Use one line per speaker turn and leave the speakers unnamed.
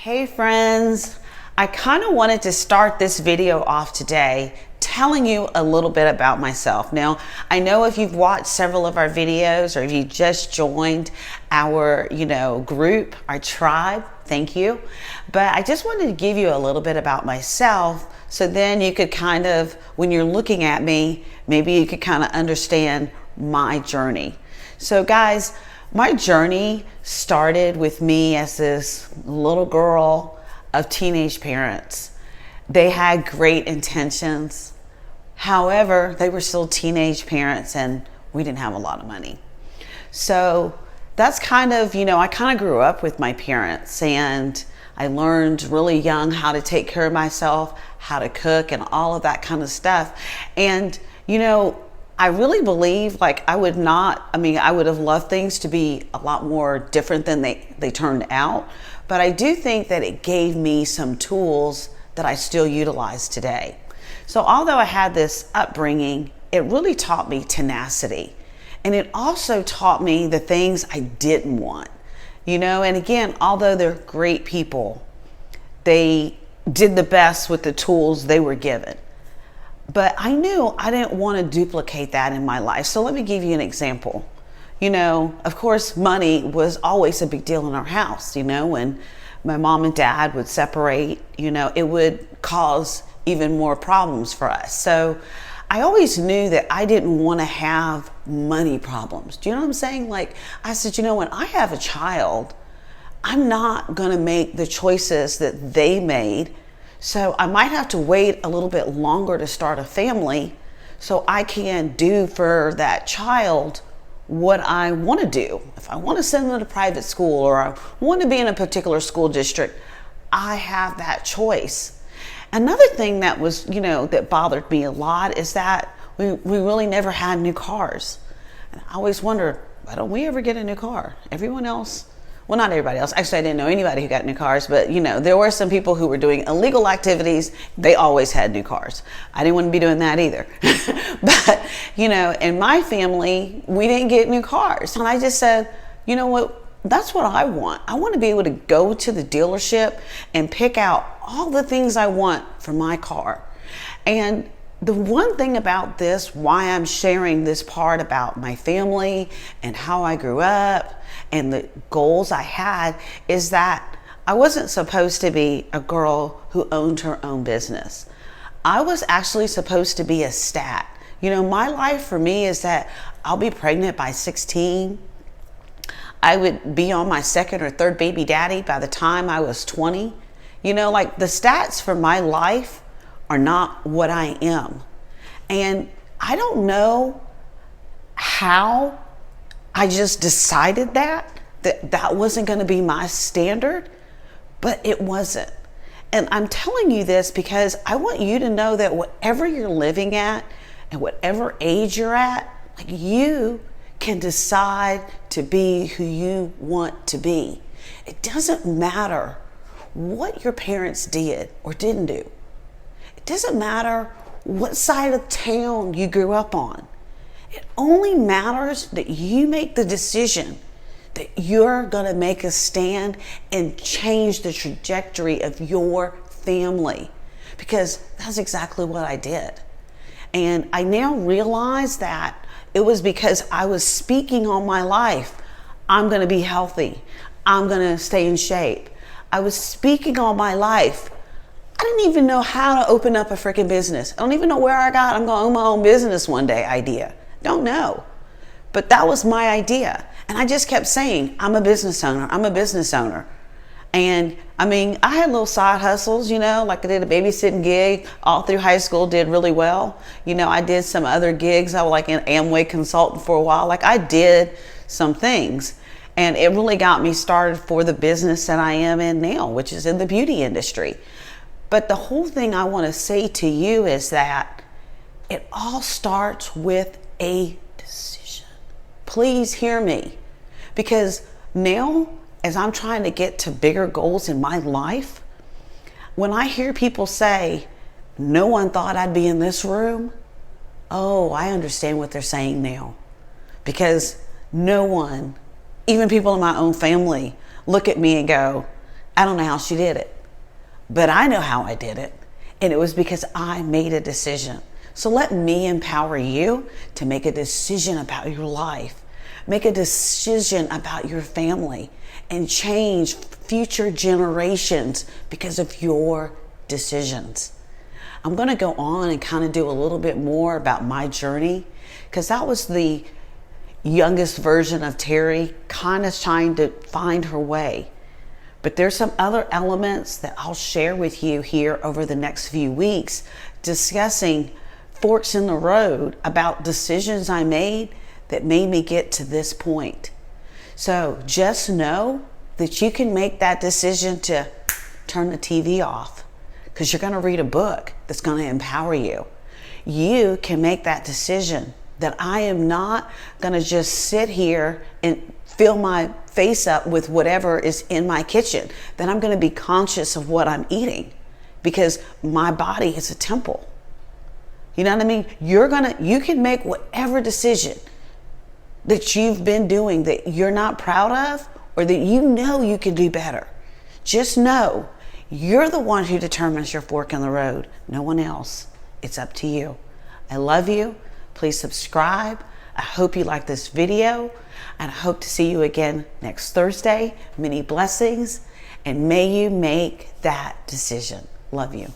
Hey friends, I kind of wanted to start this video off today telling you a little bit about myself. Now, I know if you've watched several of our videos or if you just joined our, group, our tribe, thank you. But I just wanted to give you a little bit about myself so then you could kind of, when you're looking at me, maybe you could kind of understand my journey. So guys, my journey started with me as this little girl of teenage parents. They had great intentions. However, they were still teenage parents and we didn't have a lot of money. So that's kind of, I kind of grew up with my parents and I learned really young how to take care of myself, how to cook and all of that kind of stuff. And, I really believe I would have loved things to be a lot more different than they turned out. But I do think that it gave me some tools that I still utilize today. So although I had this upbringing, it really taught me tenacity. And it also taught me the things I didn't want. And again, although they're great people, they did the best with the tools they were given. But I knew I didn't want to duplicate that in my life. So let me give you an example. Of course, money was always a big deal in our house. When my mom and dad would separate, it would cause even more problems for us. So I always knew that I didn't want to have money problems. Do you know what I'm saying? I said, when I have a child, I'm not going to make the choices that they made. So I might have to wait a little bit longer to start a family so I can do for that child what I want to do. If I want to send them to private school or I want to be in a particular school district, I have that choice. Another thing that was, that bothered me a lot is that we really never had new cars. And I always wondered, why don't we ever get a new car? Everyone else, well, not everybody else. Actually, I didn't know anybody who got new cars, but there were some people who were doing illegal activities. They always had new cars. I didn't want to be doing that either. But, in my family, we didn't get new cars. And I just said, you know what? That's what I want. I want to be able to go to the dealership and pick out all the things I want for my car. And the one thing about this, why I'm sharing this part about my family and how I grew up and the goals I had, is that I wasn't supposed to be a girl who owned her own business. I was actually supposed to be a stat. My life for me is that I'll be pregnant by 16. I would be on my second or third baby daddy by the time I was 20. The stats for my life are not what I am. And I don't know how I just decided that wasn't going to be my standard, but it wasn't. And I'm telling you this because I want you to know that whatever you're living at and whatever age you're at, you can decide to be who you want to be. It doesn't matter what your parents did or didn't do. It doesn't matter what side of town you grew up on. It only matters that you make the decision that you're going to make a stand and change the trajectory of your family, because that's exactly what I did. And I now realize that it was because I was speaking on my life. I'm going to be healthy. I'm going to stay in shape. I was speaking on my life. I didn't even know how to open up a freaking business. I don't even know where I got I'm going to own my own business one day idea. Don't know. But that was my idea. And I just kept saying, I'm a business owner. I'm a business owner. And I had little side hustles, I did a babysitting gig all through high school, did really well. I did some other gigs. I was an Amway consultant for a while. I did some things. And it really got me started for the business that I am in now, which is in the beauty industry. But the whole thing I want to say to you is that it all starts with a decision. Please hear me. Because now, as I'm trying to get to bigger goals in my life, when I hear people say, no one thought I'd be in this room, oh, I understand what they're saying now. Because no one, even people in my own family, look at me and go, I don't know how she did it, but I know how I did it. And it was because I made a decision. So let me empower you to make a decision about your life. Make a decision about your family and change future generations because of your decisions. I'm going to go on and kind of do a little bit more about my journey, because that was the youngest version of Terry, kind of trying to find her way. But there's some other elements that I'll share with you here over the next few weeks, discussing forks in the road about decisions I made that made me get to this point. So just know that you can make that decision to turn the TV off, because you're going to read a book that's going to empower you. You can make that decision that I am not going to just sit here and fill my face up with whatever is in my kitchen, that I'm going to be conscious of what I'm eating, because my body is a temple. You know what I mean? You can make whatever decision that you've been doing that you're not proud of, or that you know you can do better. Just know you're the one who determines your fork in the road, no one else. It's up to you. I love you. Please subscribe. I hope you like this video, and I hope to see you again next Thursday. Many blessings, and may you make that decision. Love you.